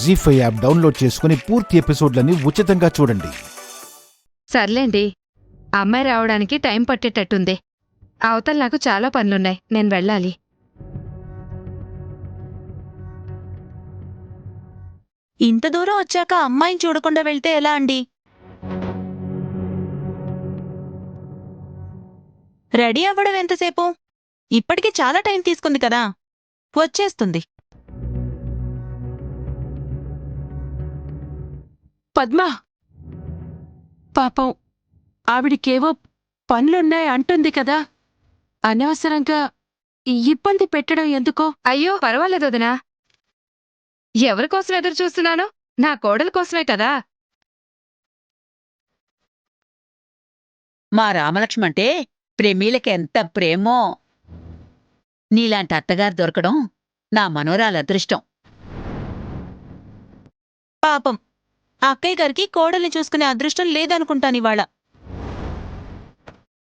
జీ5 app download చేసుకుని పూర్తి ఎపిసోడ్లని ఉచితంగా చూడండి. సర్లేండి, అమ్మాయి రావడానికి టైం పట్టేటట్టుంది. అవతల నాకు చాలా పనులున్నాయి, నేను వెళ్ళాలి. ఇంత దూరం వచ్చాక అమ్మాయిని చూడకుండా వెళ్తే ఎలా అండి? రెడీ అవ్వడం ఎంతసేపు? ఇప్పటికి చాలా టైం తీసుకుంది కదా, వచ్చేస్తుంది. పద్మా, పాపం ఆవిడికేవో పనులున్నాయి అంటుంది కదా, అనవసరంగా ఇబ్బంది పెట్టడం ఎందుకో. అయ్యో పర్వాలేదు వదినా. ఎవరికోసం ఎదురు చూస్తున్నాను? నా కోడల కోసమే కదా. మా రామలక్ష్మంటే ప్రేమీలకెంత ప్రేమో. నీలాంటి అత్తగారు దొరకడం నా మనోరాల అదృష్టం. పాపం అక్కయ్య గారికి కోడల్ని చూసుకునే అదృష్టం లేదనుకుంటానివాళ.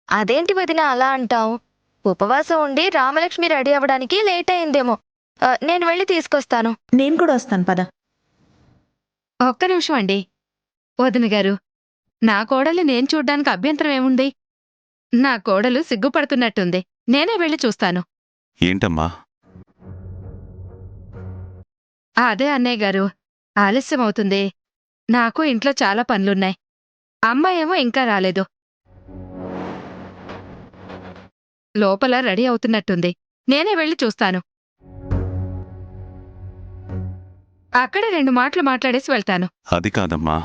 అదేంటి వదిన అలా అంటావు? ఉపవాసం ఉండి రామలక్ష్మి రెడీ అవ్వడానికి లేట్ అయిందేమో. నేను వెళ్ళి తీసుకొస్తాను. నేను కూడా వస్తాను పద. ఒక్క నిమిషం అండి వదిన గారు, నా కోడలు నేను చూడ్డానికి అభ్యంతరం ఏముంది? నా కోడలు సిగ్గుపడుతున్నట్టుంది, నేనే వెళ్ళి చూస్తాను. ఏంటమ్మా? అదే అన్నయ్య గారు, ఆలస్యమవుతుంది. నాకు ఇంట్లో చాలా పనులున్నాయి. అమ్మాయేమో ఇంకా రాలేదు. లోపల రెడీ అవుతున్నట్టుంది, నేనే వెళ్ళి చూస్తాను. అక్కడే 2 మాటలు మాట్లాడేసి వెళ్తాను. అది కాదమ్మా,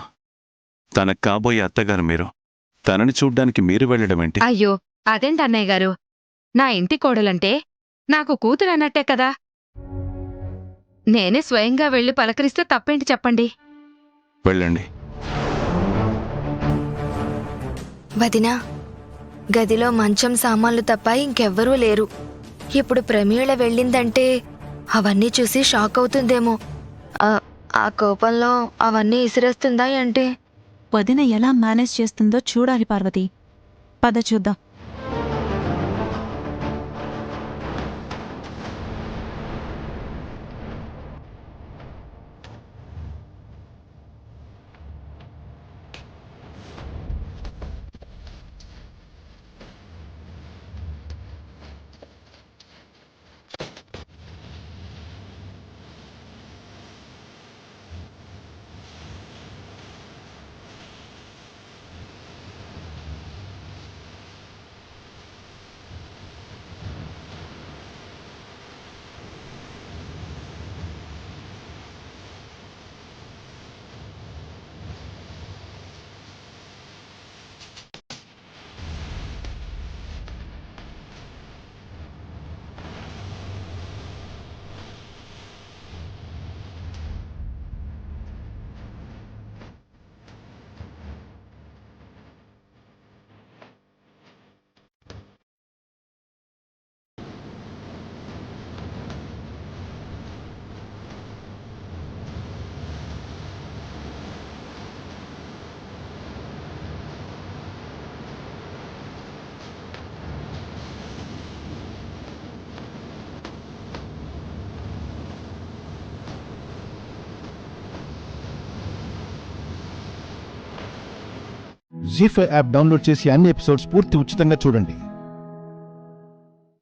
తనకు కాబోయే అత్తగారు మీరు. తనని చూడ్డానికి మీరు వెళ్ళడమేంటి? అయ్యో అదేంటి అన్నయ్య గారు, నా ఇంటి కోడలంటే నాకు కూతురు అన్నట్టే కదా. నేనే స్వయంగా వెళ్ళి పలకరిస్తే తప్పేంటి చెప్పండి. వెళ్ళండి. వదినా, గదిలో మంచం సామాన్లు తప్ప ఇంకెవ్వరూ లేరు. ఇప్పుడు ప్రమీళ వెళ్ళిందంటే అవన్నీ చూసి షాక్ అవుతుందేమో. ఆ కోపంలో అవన్నీ ఇసిరేస్తుందా ఏంటి? వదిన ఎలా మేనేజ్ చేస్తుందో చూడాలి పార్వతి. పద చూద్దాం. జీ5 యాప్ డౌన్లోడ్ చేసి అన్ని ఎపిసోడ్స్ పూర్తి ఉచితంగా చూడండి.